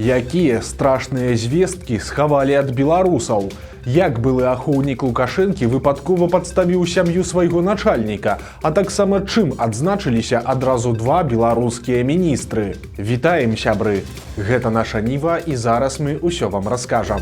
Якія страшныя звесткі схавалі ад беларусаў? Як былы ахоўнік Лукашэнкі выпадкова падставіў сям'ю свайго начальніка, а таксама чым адзначыліся адразу два беларускія міністры? Вітаем, сябры! Гэта наша Ніва, і зараз мы ўсё вам раскажам.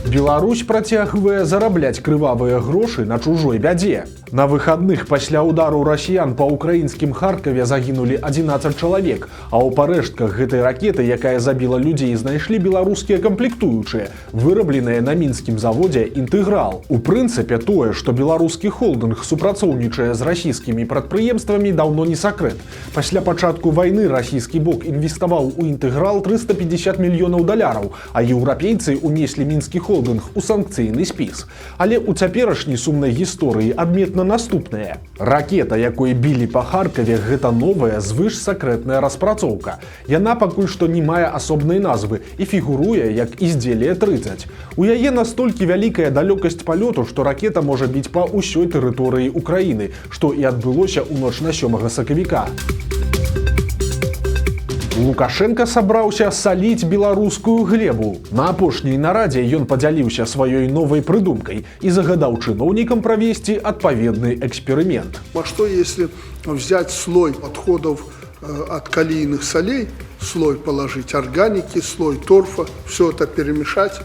Беларусь працягвае зарабляць крывавыя грошы на чужой бядзе. На выхадных пасля удару расіян па ўкраінскім Харкаве загінулі 11 чалавек, а ў парэштках гэтай ракеты, якая забіла людзей, знайшлі беларускія камплектуючыя, вырабленыя на мінскім заводзе «Інтэграл». У прынцыпе, тое, што беларускі холдынг супрацоўнічае з расійскімі прадпрыемствамі, даўно не сакрэт. Пасля пачатку вайны расійскі бок інвеставаў у «Інтэграл» 350 мільёнаў даляраў, а еўрапейцы унеслі мінскі холдынг у санкцыйны спіс. Але ў цяперашняй сумнай гісторыі адметна наступнае. Ракета, якой білі па Харкаве, гэта новая звышсакрэтная распрацоўка. Яна пакуль што не мае асобнай назвы і фігуруе як «Ізделія-30». У яе настолькі вялікая далёкасць палёту, што ракета можа біць па ўсёй тэрыторыі Украіны, што і адбылося ў ноч на 7 сакавіка. Лукашенко сабраўся саліць беларускую глебу. На апошняй нарадзе ён падзяліўся сваёй новай прыдумкай і загадаў чыноўнікам правесці адпаведны эксперымент. А что если взять слой отходов от калийных солей, слой положить органики, слой торфа, все это перемешать,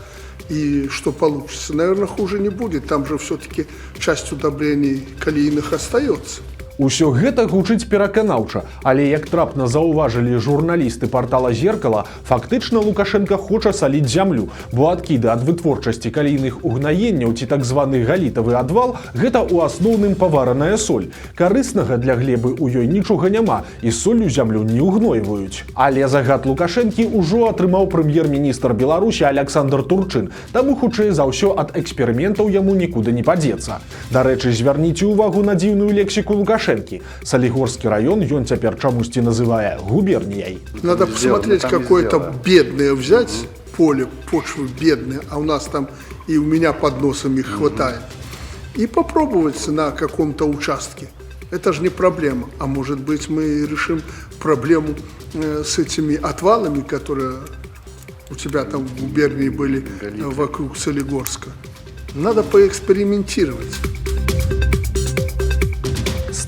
и что получится? Наверное, хуже не будет, там же все-таки часть удобрений калийных остается. Усё гэта гучыць пераканаўча, але як трапна заўважылі журналісты партала «Зеркала», фактычна Лукашенко хоча саліць зямлю, бо адкіды ад вытворчасці калійных угнаенняў ці так званы галітавы адвал – гэта ў асноўным павараная соль. Карыснага для глебы ў ёй нічога няма, і соллю зямлю не ўгнойваюць. Але загад Лукашэнкі ўжо атрымаў прэм'ер-міністр Беларусі Аляксандр Турчын, таму хутчэй за ўсё ад эксперыментаў яму нікуды не падзецца. Дарэчы, звярніце ўвагу на дзіўную лексіку Лукашэнкі. Солигорский район ён цяпер чамусьці называе губерніяй. Надо посмотреть, какое-то бедное взять поле, почвы бедные, а у нас там и у меня под носом их хватает, и попробовать на каком-то участке. Это же не проблема. А может быть, мы решим проблему с этими отвалами, которые у тебя там в губернии были вокруг Солигорска. Надо поэкспериментировать.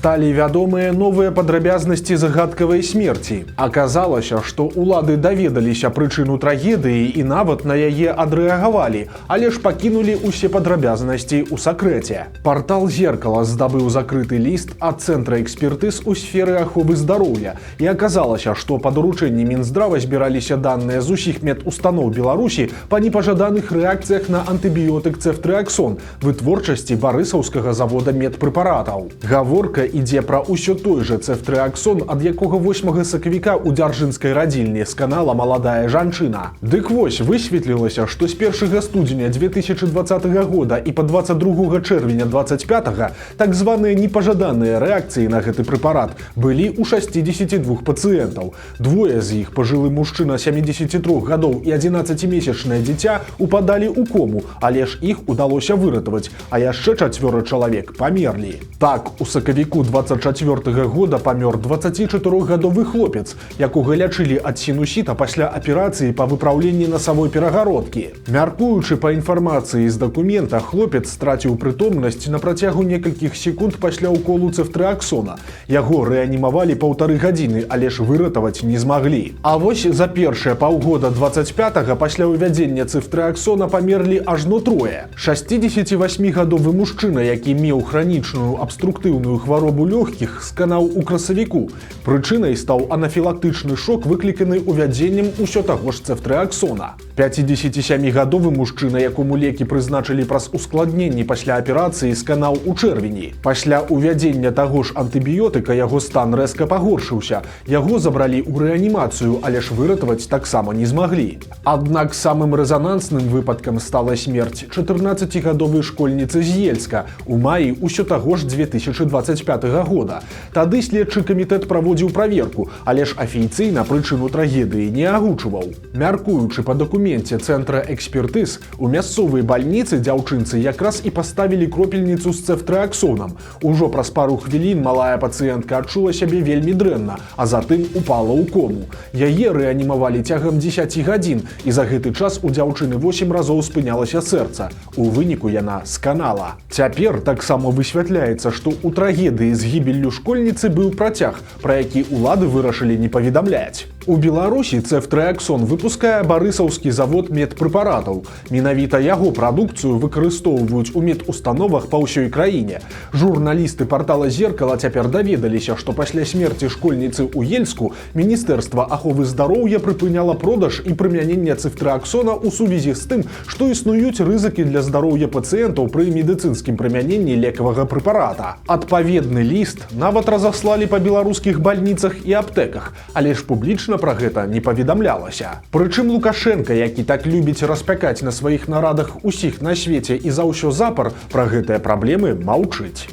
Сталі вядомыя новыя падрабязнасці загадкавай смерці. Аказалася, што ўлады даведаліся прычыну трагедыі і нават на яе адрэагавалі, але ж пакінулі ўсе падрабязнасці ў сакрэце. Партал «Зеркала» здабыў закрыты ліст ад Цэнтра экспертыз у сферы аховы здароўя. І аказалася, што па даручэнні Мінздрава збіраліся даныя з усіх медустаноў Беларусі па непажаданых рэакцыях на антыбіётык цэфтрыаксон, вытворчасці барысаўскага завода медпрэпаратаў. Гаворка ідзе пра ўсё той жа цэфтрыаксон, ад якога 8 сакавіка ў дзяржынскай радзільні сканала маладая жанчына. Дык вось, высветлілася, што з 1 студзеня 2020 года і па 22 чэрвеня 25 так званыя непажаданыя рэакцыі на гэты прэпарат былі ў 62 пацыентаў. Двое з іх, пажылы мужчына 73 гадоў і 11-месячнае дзіця, упадалі ў кому, але ж іх удалося выратаваць, а яшчэ 4 чалавек памерлі. Так, у сакавіку 24 года памёр 24-гадовы хлопец, якога лячылі ад сінусіта пасля аперацыі па выпраўленні насавой перагародкі. Мяркуючы па інфармацыі з дакумента, хлопец страціў прытомнасць на працягу некалькіх секунд пасля уколу цэфтрыаксона. Яго рэанімавалі 1,5 гадзіны, але ж выратаваць не змаглі. А вось за першыя паўгода 25-га пасля ўвядзення цэфтрыаксона памерлі ажно трое. 68-гадовы мужчына, які меў хранічную абструктыўную хваробу лёгкіх, сканаў у красавіку. Прычынай стаў анафілактычны шок, выкліканы увядзеннем усё таго ж цэфтрыаксона. 57-гадовы мужчына, якому лекі прызначылі праз ускладненні пасля аперацыі, сканаў у чэрвені. Пасля увядзення таго ж антыбіётыка яго стан рэзка пагоршыўся. Яго забралі ў рэанімацыю, але ж выратаваць таксама не змаглі. Аднак самым рэзанансным выпадкам стала смерць 14-гадовай школьніцы з Ельска у маі ўсё таго ж 2025 года. Тады следчы камітэт праводзіў праверку, але ж афіцыйна прычыну трагедыі не агучваў. Мяркуючы па дакуменце цэнтра экспертыз, у мясцовай бальніцы дзяўчынцы якраз і паставілі кропельніцу з цефтрыаксонам. Ужо праз пару хвілін малая пацыентка адчула сябе вельмі дрэнна, а затым упала ў кому. Яе рэанімавалі цягам 10 гадзін, і за гэты час у дзяўчыны 8 разоў спынялася сэрца. У выніку яна сканала. Цяпер таксама высвятляецца, што ў трагедыі з гібеллю школьніцы быў працяг, пра які улады вырашылі не паведамляць. У Беларусі цефтрыаксон выпускае барысаўскі завод медпрэпаратаў. Менавіта яго прадукцыю выкарыстоўваюць у медустановах па ўсёй краіне. Журналісты партала «Зеркала» цяпер даведаліся, што пасля смерці школьніцы ў Ельску Міністэрства аховы здароўя прыпыняла продаж і прымяненне цефтрыаксона ў сувязі з тым, што існуюць рызыкі для здароўя пацыентаў пры медыцынскім прымяненні лекавага прэпарата. Адпаведны ліст нават разаслалі па беларускіх бальніцах і аптэках, але ж публічна пра гэта не паведамлялася. Прычым Лукашенка, які так любіць распякаць на сваіх нарадах усіх на свеце і за ўсё запар, пра гэтыя праблемы маўчыць.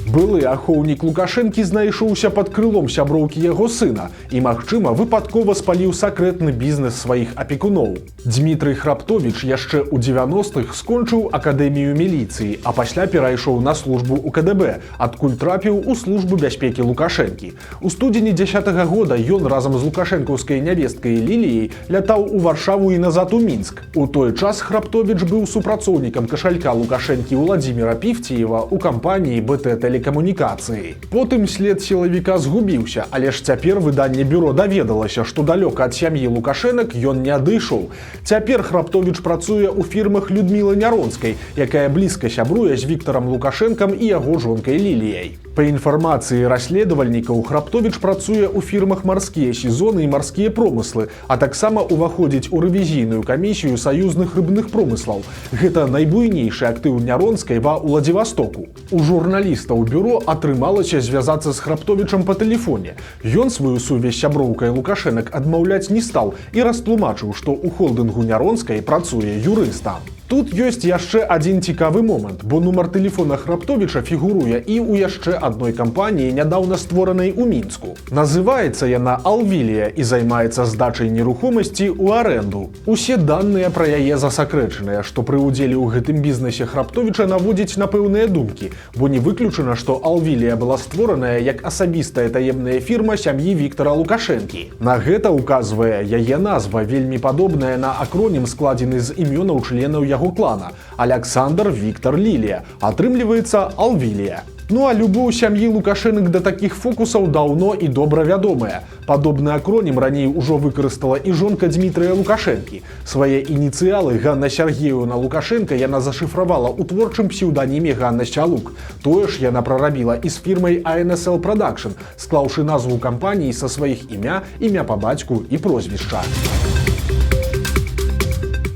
Былы ахоўнік Лукашэнкі знайшоўся пад крылом сяброўкі яго сына і, магчыма, выпадкова спаліў сакрэтны бізнес сваіх апекуноў. Дмітрый Храптовіч яшчэ ў 90-х скончыў акадэмію міліцыі, а пасля перайшоў на службу ў КДБ, адкуль трапіў у службу бяспекі Лукашэнкі. У студзені 10-го года ён разам з лукашэнкаўскай нявесткай Ліліяй лятаў у Варшаву і назад у Мінск. У той час Храптовіч быў супрацоўнікам кашалька Лукашэнкі Владзіміра Півціева ў кампаніі БТ Тэлекамунікацыі. Потым след сілавіка згубіўся, але ж цяпер выданне бюро даведалася, што далёка ад сям'і Лукашэнак ён не адышоў. Цяпер Храптовіч працуе ў фірмах Людмілы Няронскай, якая блізка сябруе з Віктарам Лукашэнкам і яго жонкай Ліліяй. Па інфармацыі расследавальнікаў, Храптовіч працуе ў фірмах «Марскія сезоны» і «Марскія промыслы», а таксама уваходзіць у рэвізійную камісію саюзных рыбных промыслаў. Гэта найбуйнейшы актыў Няронскай ва Уладзівастоку. У журналістаў бюро атрымалася звязацца з Храптовічам па тэлефоне. Ён сваю сувязь з сяброўкай Лукашэнак адмаўляць не стаў і растлумачыў, што ў холдынгу Няронскай працуе юрыстам. Тут ёсць яшчэ адзін цікавы момант, бо нумар тэлефона Храптовіча фігуруе і ў яшчэ адной кампаніі, нядаўна створанай у Мінску. Называецца яна «Алвілія» і займаецца здачай нерухомасці ў арэнду. Усе даныя пра яе засакрэчаныя, што пры ўдзеле ў гэтым бізнесе Храптовіча наводзіць на пэўныя думкі, бо не выключана, што «Алвілія» была створаная як асабістая таемная фірма сям'і Віктара Лукашэнкі. На гэта ўказвае яе назва, вельмі падобная на акронім, складзены з імёнаў членаў яго клана – Аляксандр, Віктар, Лілія. Атрымліваецца «Алвілія». Ну а любоў сям'і Лукашэнак да такіх фокусаў даўно і добра вядомая. Падобны акронім раней ужо выкарыстала і жонка Дмітрыя Лукашэнкі. Свае ініцыялы Ганна Сергеевна Лукашенка яна зашыфравала ў творчым псеўданіме Ганна Сялук. Тое ж яна прарабіла і з фірмай ANSL Production, склаўшы назву кампаніі са сваіх імя па бацьку і прозвішча.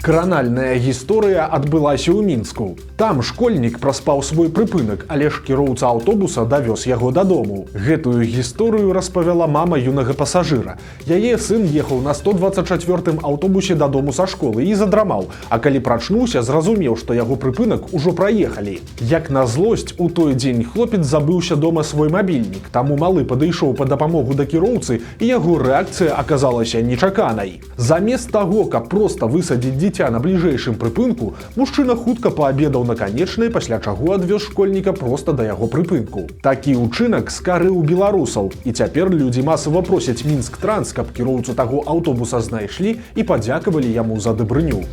Кранальная гісторыя адбылася ў Мінску. Там школьнік праспаў свой прыпынак, але ж кіроўца аўтобуса давёз яго дадому. Гэтую гісторыю распавяла мама юнага пасажыра. Яе сын ехаў на 124-м аўтобусе дадому са школы і задрамаў, а калі прачнуўся, зразумеў, што яго прыпынак ужо праехалі. Як на злосць, у той дзень хлопец забыўся дома свой мабільнік, таму малы падышоў па дапамогу да кіроўцы, і яго рэакцыя аказалася нечаканай. Замест таго, каб проста высадзіць дзіця на бліжэйшым прыпынку, мужчына хутка паабедаў на канечнай, пасля чаго адвёз школьніка проста да яго прыпынку. Такі ўчынак скарыў беларусаў, і цяпер людзі масава просяць Мінск-Транс, каб кіроўцу таго аўтобуса знайшлі і падзякавалі яму за дабрыню.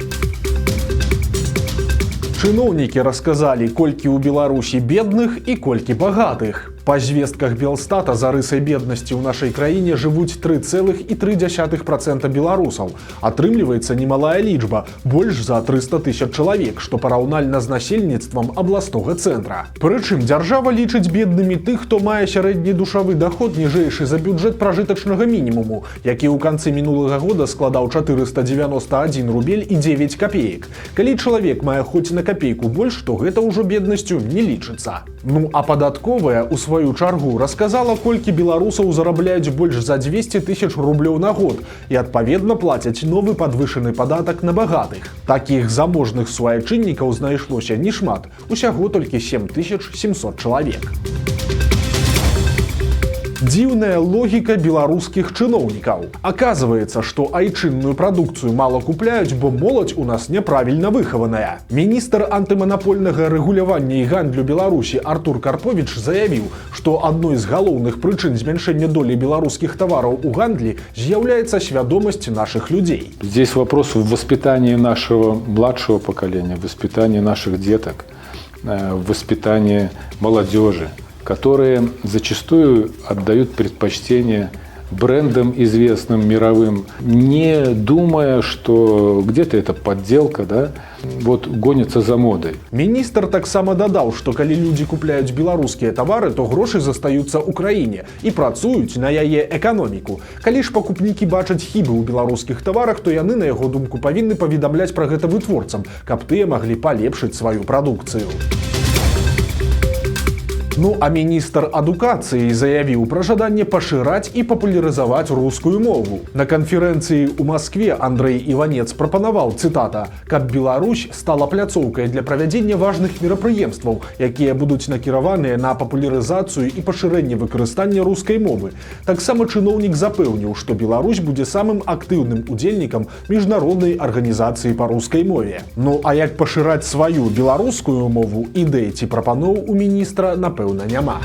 Чыноўнікі расказалі, колькі ў Беларусі бедных і колькі багатых. Па звестках Белстата за рысай беднасці ў нашай краіне жывуць 3,3% беларусаў. Атрымліваецца немалая лічба, больш за 300 000 чалавек, што параўнальна з насельніцтвам абласнога цэнтра. Прычым дзяржава лічыць беднымі тых, хто мае сярэдні душавы даход ніжэйшы за бюджэт пражытачнага мінімуму, які ў канцы мінулага года складаў 491 рубель і 9 копеек. Калі чалавек мае хоць на копейку больш, то гэта ўжо беднасцю не лічыцца. Ну а падатковая у сваю сваю чаргу, расказала, колькі беларусаў зарабляюць больш за 200 тысяч рублёў на год і, адпаведна, плацяць новы падвышаны падатак на багатых. Такіх заможных суайчыннікаў знайшлося немат, усяго толькі 7700 чалавек. Дзіўная логіка беларускіх чыноўнікаў. Аказваецца, што айчынную прадукцыю мала купляюць, бо моладзь у нас няправільна выхаваная. Міністр антыманапольнага рэгулявання і гандлю Беларусі Артур Карповіч заявіў, што адной з галоўных прычын змяншэння долі беларускіх тавараў у гандлі з'яўляецца свядомасць нашых людзей. Здесь вопрос в воспитании нашего младшего поколения, в воспитании наших деток, в воспитании молодежи, которые зачастую отдают предпочтение брендам известным, мировым, не думая, что где-то это подделка, да, вот гонится за модой. Міністр таксама дадаў, што калі людзі купляюць беларускія тавары, то грошы застаюцца ў краіне і працуюць на яе эканоміку. Калі ж пакупнікі бачаць хібы ў беларускіх таварах, то яны, на яго думку, павінны паведамляць пра гэта вытворцам, каб тыя маглі палепшыць сваю прадукцыю. Ну а міністр адукацыі заявіў пра жаданне пашыраць і папулярызаваць рускую мову. На канферэнцыі ў Маскве Андрэй Іванец прапанаваў, цытата, каб Беларусь стала пляцоўкай для правядзення важных мерапрыемстваў, якія будуць накіраваныя на папулярызацыю і пашырэнне выкарыстання рускай мовы. Таксама чыноўнік запэўніў, што Беларусь будзе самым актыўным удзельнікам міжнароднай арганізацыі па рускай мове. Ну а як пашыраць сваю беларускую мову, ідэй ці прапаноў у міністра, напэўна, няма.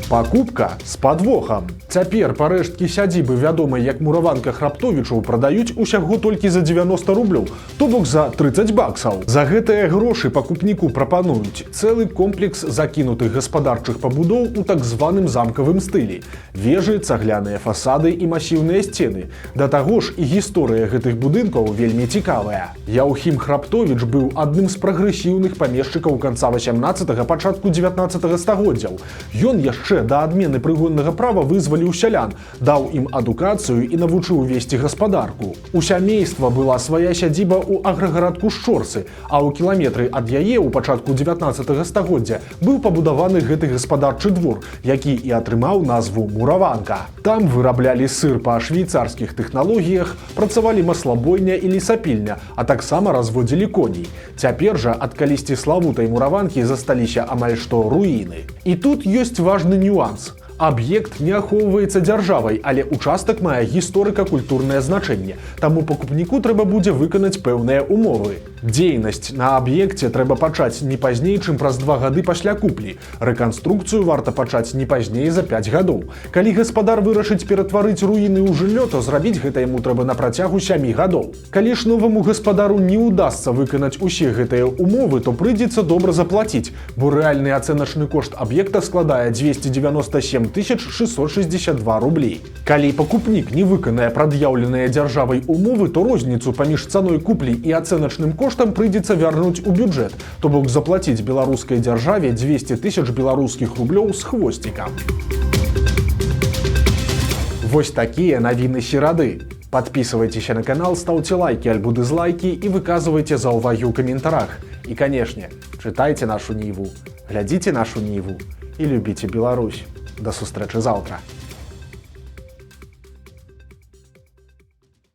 Пакупка з падвохам. Цяпер парэшткі сядзібы, вядомай як мураванка Храптовічаў, прадаюць усяго толькі за 90 рублёў, то бок за 30 баксаў. За гэтыя грошы пакупніку прапануюць цэлы комплекс закінутых гаспадарчых пабудоў у так званым замкавым стылі. Вежы, цагляныя фасады і масіўныя сцены. Да таго ж і гісторыя гэтых будынкаў вельмі цікавая. Яўхім Храптовіч быў адным з прагрэсіўных памешчыкаў канца 18-га, пачатку 19-га стагоддзяў. Ён яшчэ да адмены прыгоннага права вызваліў сялян, даў ім адукацыю і навучыў весці гаспадарку. У сямейства была свая сядзіба ў аграгарадку Шчорсы, а ў кіламетры ад яе ў пачатку 19-га стагоддзя быў пабудаваны гэты гаспадарчы двор, які і атрымаў назву Мураванка. Там выраблялі сыр па швейцарскіх тэхналогіях, працавалі маслабойня і лесапільня, а таксама разводзілі коней. Цяпер жа ад калісьці славутай мураванкі засталіся амаль што руіны. І тут ёсць важны нюанс. Аб'ект не ахоўваецца дзяржавай, але участак мае гісторыка-культурнае значэнне, таму пакупніку трэба будзе выканаць пэўныя умовы. Дзейнасць на аб'екце трэба пачаць не пазней, чым праз 2 гады пасля куплі. Рэканструкцыю варта пачаць не пазней за 5 гадоў. Калі гаспадар вырашыць ператварыць руіны ў жыллё, то зрабіць гэта яму трэба на працягу 7 гадоў. Калі ж новаму гаспадару не ўдасца выканаць усе гэтыя умовы, то прыйдзецца добра заплаціць, бо рэальны ацэначны кошт аб'екта складае 297 662 рублі. Калі пакупнік не выканае прад'яўленыя дзяржавай умовы, то розніцу паміж цаной куплі і ацэначным коштам прыйдзецца вярнуць у бюджэт, то бок заплаціць беларускай дзяржаве 200 000 беларускіх рублёў з хвосцікам. Вось такія навіны серады. Подписывайтесь на канал, ставьте лайки альбо дизлайки и выказывайте заўвагі ў каментарах. И, конечно, читайте нашу Ниву, глядите нашу Ниву и любите Беларусь. До сустрэчы заўтра.